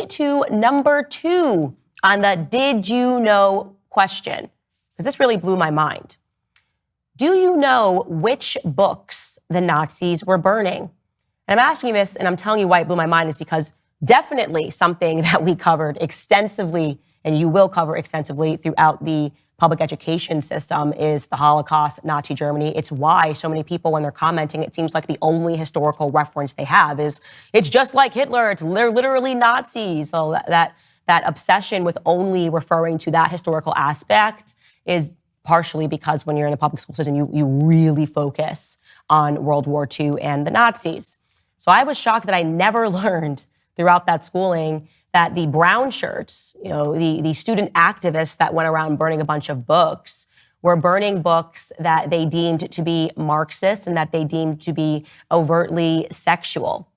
me to number 2 on the did you know question, because this really blew my mind. Do you know which books the Nazis were burning? And I'm asking you this, and I'm telling you why it blew my mind, is because definitely something that we covered extensively, and you will cover extensively throughout the public education system, is the Holocaust, Nazi Germany. It's why so many people, when they're commenting, it seems like the only historical reference they have is, it's just like Hitler, they're literally Nazis. So that obsession with only referring to that historical aspect is partially because when you're in the public school system, you really focus on World War II and the Nazis. So I was shocked that I never learned throughout that schooling that the brown shirts, the student activists that went around burning a bunch of books, were burning books that they deemed to be Marxist and that they deemed to be overtly sexual.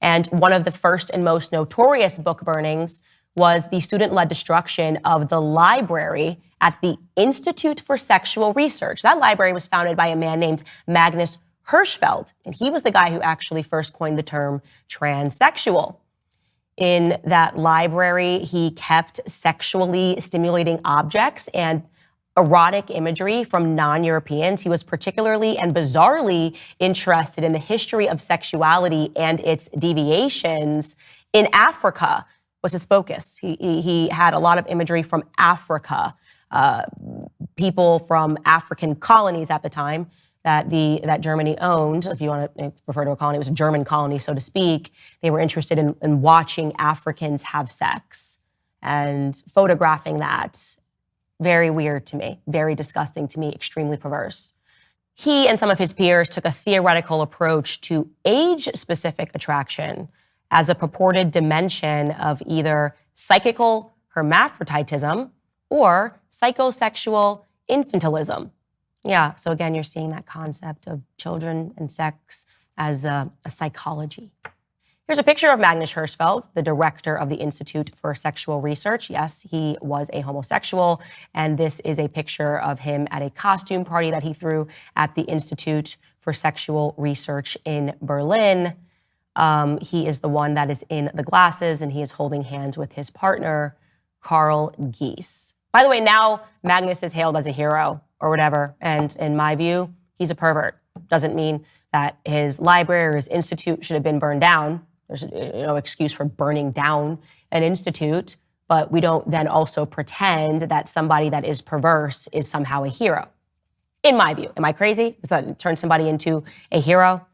And one of the first and most notorious book burnings was the student-led destruction of the library at the Institute for Sexual Research. That library was founded by a man named Magnus Hirschfeld, and he was the guy who actually first coined the term transsexual. In that library, he kept sexually stimulating objects and erotic imagery from non-Europeans. He was particularly and bizarrely interested in the history of sexuality and its deviations in Africa was his focus. He had a lot of imagery from Africa, people from African colonies at the time that Germany owned. If you want to refer to a colony, it was a German colony, so to speak. They were interested in watching Africans have sex and photographing that. Very weird to me, very disgusting to me, extremely perverse. He and some of his peers took a theoretical approach to age-specific attraction as a purported dimension of either psychical hermaphroditism or psychosexual infantilism. Yeah, so again, you're seeing that concept of children and sex as a psychology. Here's a picture of Magnus Hirschfeld, the director of the Institute for Sexual Research. Yes, he was a homosexual, and this is a picture of him at a costume party that he threw at the Institute for Sexual Research in Berlin. He is the one that is in the glasses, and he is holding hands with his partner, Carl Gies. By the way, now Magnus is hailed as a hero or whatever, and in my view, he's a pervert. Doesn't mean that his library or his institute should have been burned down. There's no excuse for burning down an institute, but we don't then also pretend that somebody that is perverse is somehow a hero. In my view, am I crazy? Does that turn somebody into a hero?